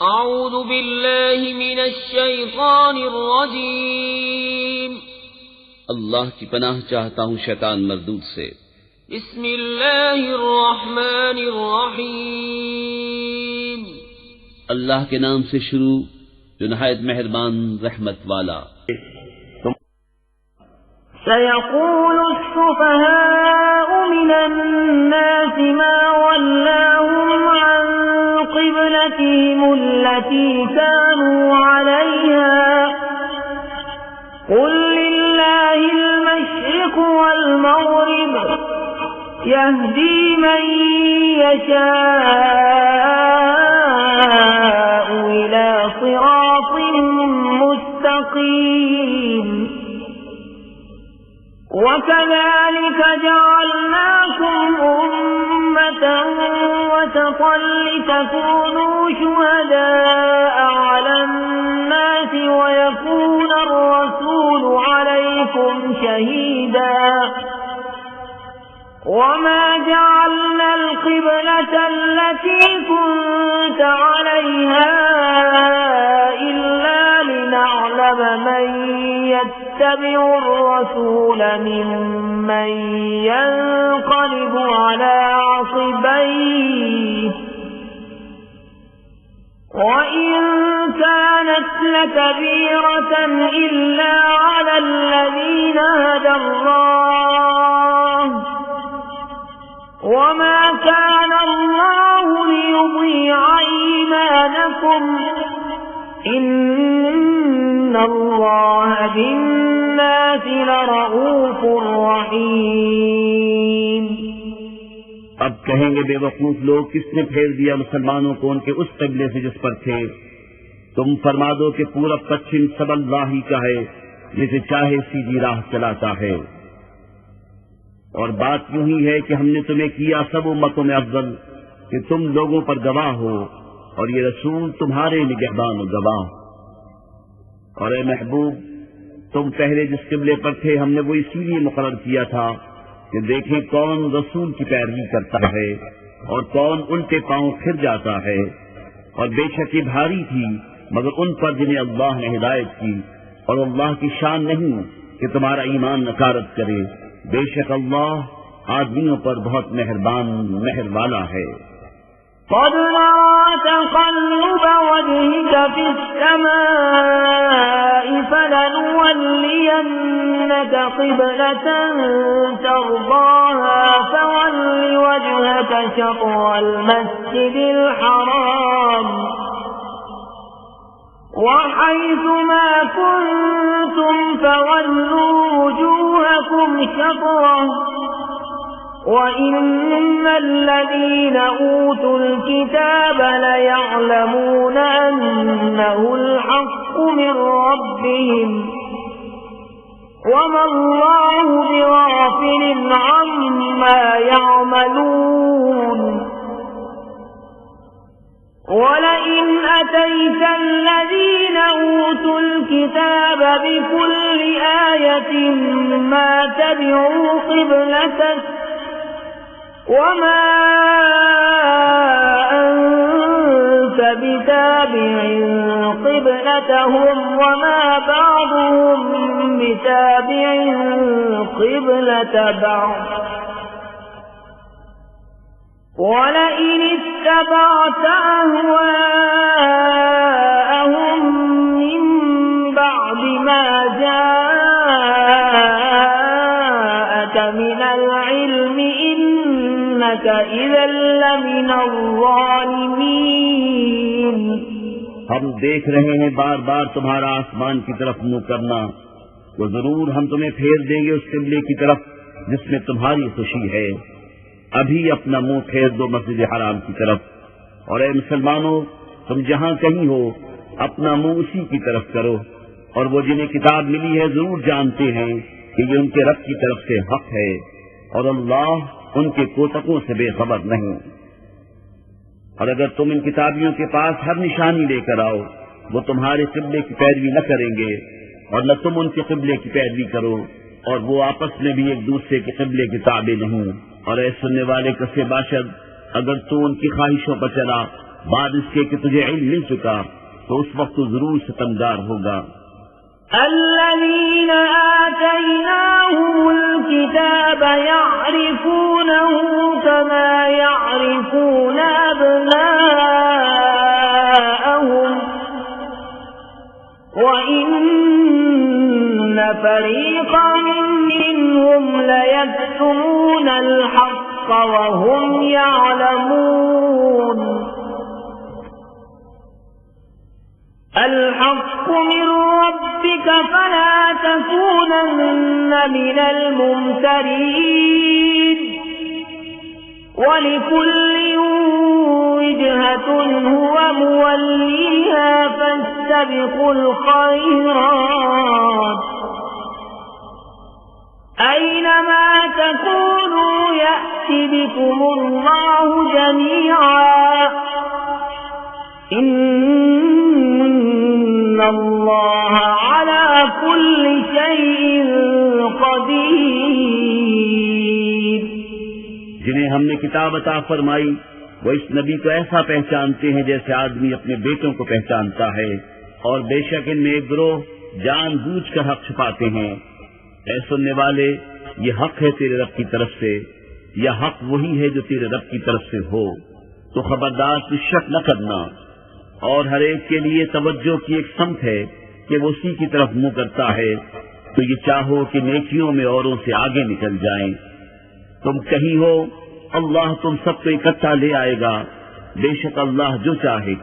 अऊज़ु बिल्लाहि मिनश शैतानिर रजीम। अल्लाह की पनाह चाहता हूँ शैतान मरदूद से। बिस्मिल्लाहिर रहमानिर रहीम। अल्लाह के नाम से शुरू जो नहायत मेहरबान रहमत वाला। सयक़ूलु शुफ़हाउ मिनन्नासि मा वल्लाहुम अन क़िब्लतिहिमुल्लती कानू अलैहा क़ुल लिल्लाहिल मशरिक़ु वल मग़रिब यहदी मन यशाअु इला सिरातिन मुस्तक़ीम। वकज़ालिक जअलनाकुम उम्मतन वसतन लितकूनू शुहदाअ अलन्नासि वयकूना अर्रसूलु अलैकुम शहीदा। वमा जअलना القبلة التي كنت عليها إلا لنعلم من يتبع الرسول ممن ينقلب على عقبيه وإن كانت لكبيرة إلا على الذين هدى الله وما كان الله ليضيع إيمانكم إن الله بالناس لرؤوف रहीम। अब कहेंगे बेवकूफ लोग, किसने फेर दिया मुसलमानों को उनके उस क़िबले से जिस पर थे। तुम फरमा दो कि पूरब पश्चिम सब अल्लाह ही का है, जिसे चाहे सीधी राह चलाता है। और बात यूं ही है कि हमने तुम्हें किया सब उम्मतों में अफजल कि तुम लोगों पर गवाह हो, और ये रसूल तुम्हारे निगहबान गवाह। और ए महबूब, तुम पहले जिस क़िबले पर थे हमने वो इसीलिए मुकर्रर किया था कि देखें कौन रसूल की पैरवी करता है और कौन उल्टे पांव फिर जाता है। और बेशक ये भारी थी मगर उन पर जिन्हें अल्लाह ने हिदायत की, और अल्लाह की शान नहीं कि तुम्हारा ईमान नकारत करे। बेशक अल्लाह आदमियों पर बहुत मेहरबान मेहर वाला है। قد نرى تقلب وجهك في السماء فلنولينك قبلة ترضاها فول وجهك شطر المسجد الحرام وحيث ما كنتم فولوا وجوهكم شطره وإن الذين أوتوا الكتاب ليعلمون أنه الحق من ربهم وما الله بغافل عما يعملون ولئن أتيت الذين أوتوا الكتاب بكل آية ما تبعوا قبلتك وما أنت بتابع قبلتهم وما بعضهم بتابع قبلة بعض ولئن اتبعت أهواءهم من بعد ما جاءك من العلم إنك إذا لمن الظالمين। हम देख रहे हैं बार बार तुम्हारा आसमान की तरफ मुंह करना, तो जरूर हम तुम्हें फेर देंगे उस क़िबले की तरफ जिसमें तुम्हारी खुशी है। अभी अपना मुंह फेर दो मस्जिद हराम की तरफ, और ए मुसलमानों, तुम जहां कहीं हो अपना मुंह उसी की तरफ करो। और वो जिन्हें किताब मिली है जरूर जानते हैं कि ये उनके रब की तरफ से हक है, और अल्लाह उनके कोतकों से बेखबर नहीं। और अगर तुम इन किताबियों के पास हर निशानी लेकर आओ, वो तुम्हारे क़िबले की पैरवी न करेंगे और न तुम उनके क़िबले की पैरवी करो, और वो आपस में भी एक दूसरे के क़िबले के ताबे नहीं। और ऐ सुनने वाले कसे बाशद, अगर तू उनकी ख्वाहिशों पर चला बाद इसके कि तुझे इल्म मिल चुका, तो उस वक्त तो जरूर सितमगार होगा। الذين آتيناهم الكتاب يعرفونه كما يعرفون أبناءهم وإن فريقا منهم ليكتمون الحق وهم يعلمون الحق من ربك فلا تكونن من الممترين ولكل وجهة هو موليها فاستبقوا الخيرات أينما تكونوا يأتي بكم الله جميعا إن الله على كل شيء قدير। जिन्हें हमने किताब अता फरमाई वो इस नबी को ऐसा पहचानते हैं जैसे आदमी अपने बेटों को पहचानता है, और बेशक इनमें एक गिरोह जानबूझकर हक छुपाते हैं। ऐ सुनने वाले, ये हक है तेरे रब की तरफ से, या हक वही है जो तेरे रब की तरफ से हो, तो खबरदार तू शक न करना। और हर एक के लिए तवज्जो की एक समत है कि वो उसी की तरफ मुंह करता है, तो ये चाहो कि नेकियों में औरों से आगे निकल जाएं। तुम कहीं हो, अल्लाह तुम सबको इकट्ठा ले आएगा, बेशक अल्लाह जो चाहे